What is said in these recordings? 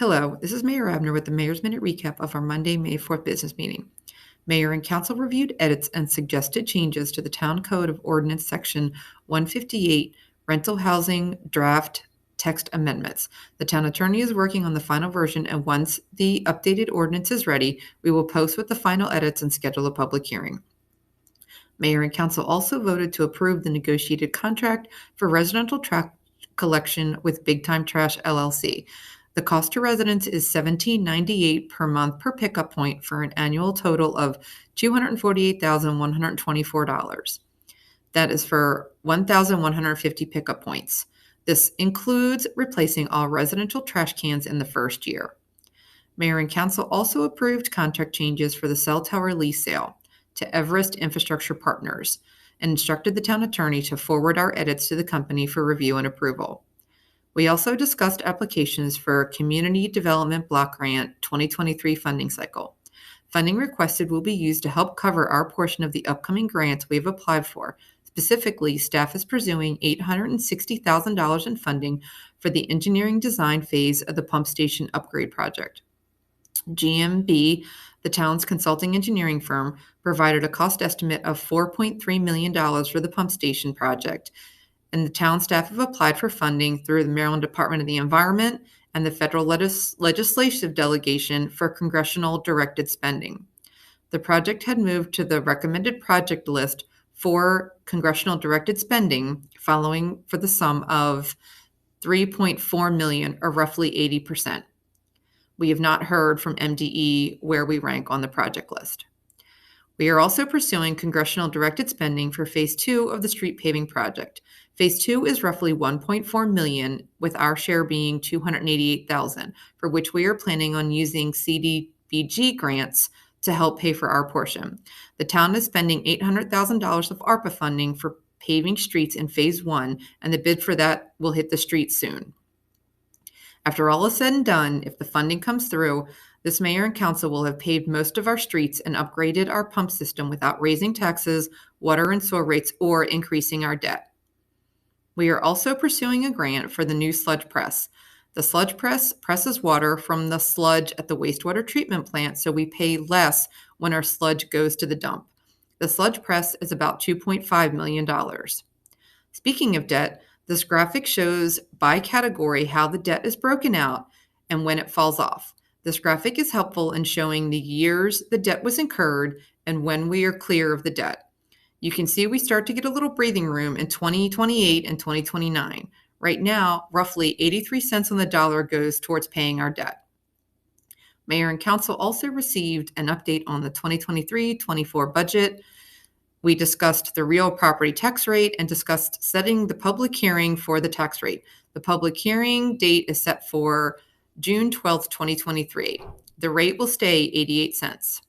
Hello, this is Mayor Abner with the Mayor's Minute Recap of our Monday, May 4th business meeting. Mayor and Council reviewed edits and suggested changes to the Town Code of Ordinance Section 158, Rental Housing Draft Text Amendments. The Town Attorney is working on the final version, and once the updated ordinance is ready, we will post with the final edits and schedule a public hearing. Mayor and Council also voted to approve the negotiated contract for residential trash collection with Big Time Trash LLC. The cost to residents is $17.98 per month per pickup point for an annual total of $248,124. That is for 1,150 pickup points. This includes replacing all residential trash cans in the first year. Mayor and Council also approved contract changes for the cell tower lease sale to Everest Infrastructure Partners and instructed the town attorney to forward our edits to the company for review and approval. We also discussed applications for Community Development Block Grant 2023 funding cycle. Funding requested will be used to help cover our portion of the upcoming grants we have applied for. Specifically, staff is pursuing $860,000 in funding for the engineering design phase of the pump station upgrade project. GMB, the town's consulting engineering firm, provided a cost estimate of $4.3 million for the pump station project, and the town staff have applied for funding through the Maryland Department of the Environment and the Federal Legislative Delegation for Congressional Directed Spending. The project had moved to the recommended project list for Congressional Directed Spending following for the sum of $3.4 million, or roughly 80%. We have not heard from MDE where we rank on the project list. We are also pursuing congressional directed spending for Phase 2 of the street paving project. Phase 2 is roughly $1.4 million, with our share being $288,000, for which we are planning on using CDBG grants to help pay for our portion. The town is spending $800,000 of ARPA funding for paving streets in Phase 1, and the bid for that will hit the streets soon. After all is said and done, if the funding comes through, this mayor and council will have paved most of our streets and upgraded our pump system without raising taxes, water and sewer rates, or increasing our debt. We are also pursuing a grant for the new sludge press. The sludge press presses water from the sludge at the wastewater treatment plant, so we pay less when our sludge goes to the dump. The sludge press is about $2.5 million. Speaking of debt, this graphic shows by category how the debt is broken out and when it falls off. This graphic is helpful in showing the years the debt was incurred and when we are clear of the debt. You can see we start to get a little breathing room in 2028 and 2029. Right now, roughly 83 cents on the dollar goes towards paying our debt. Mayor and council also received an update on the 2023-24 budget. We discussed the real property tax rate and discussed setting the public hearing for the tax rate. The public hearing date is set for June 12th, 2023. The rate will stay 88 cents.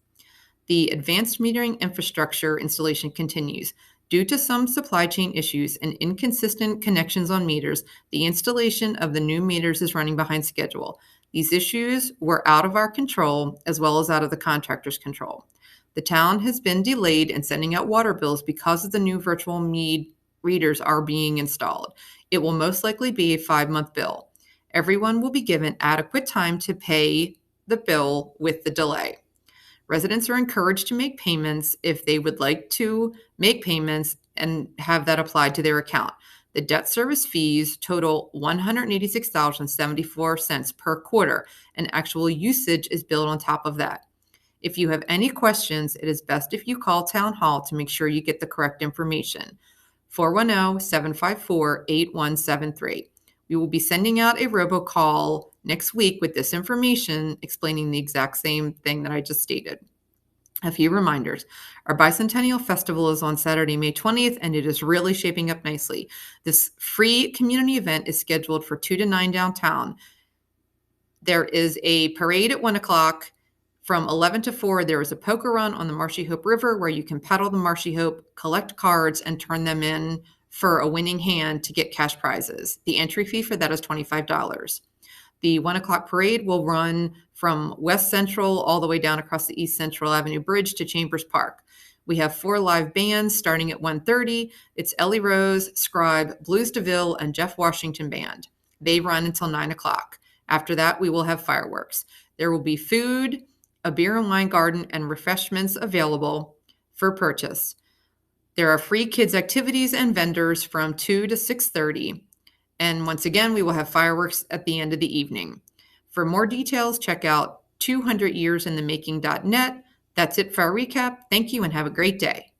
The advanced metering infrastructure installation continues. Due to some supply chain issues and inconsistent connections on meters, the installation of the new meters is running behind schedule. These issues were out of our control as well as out of the contractor's control. The town has been delayed in sending out water bills because of the new virtual mead readers are being installed. It will most likely be a 5-month bill. Everyone will be given adequate time to pay the bill with the delay. Residents are encouraged to make payments if they would like to make payments and have that applied to their account. The debt service fees total $186.74 per quarter, and actual usage is billed on top of that. If you have any questions, it is best if you call Town Hall to make sure you get the correct information. 410-754-8173. We will be sending out a robocall next week with this information explaining the exact same thing that I just stated. A few reminders. Our Bicentennial Festival is on Saturday, May 20th, and it is really shaping up nicely. This free community event is scheduled for 2 to 9 downtown. There is a parade at 1 o'clock. From 11 to 4, there is a poker run on the Marshy Hope River where you can paddle the Marshy Hope, collect cards, and turn them in for a winning hand to get cash prizes. The entry fee for that is $25. The 1 o'clock parade will run from West Central all the way down across the East Central Avenue Bridge to Chambers Park. We have 4 live bands starting at 1:30. It's Ellie Rose, Scribe, Blues DeVille, and Jeff Washington Band. They run until 9 o'clock. After that, we will have fireworks. There will be food, a beer and wine garden, and refreshments available for purchase. There are free kids activities and vendors from 2 to 6:30. And once again, we will have fireworks at the end of the evening. For more details, check out 200yearsinthemaking.net. That's it for our recap. Thank you and have a great day.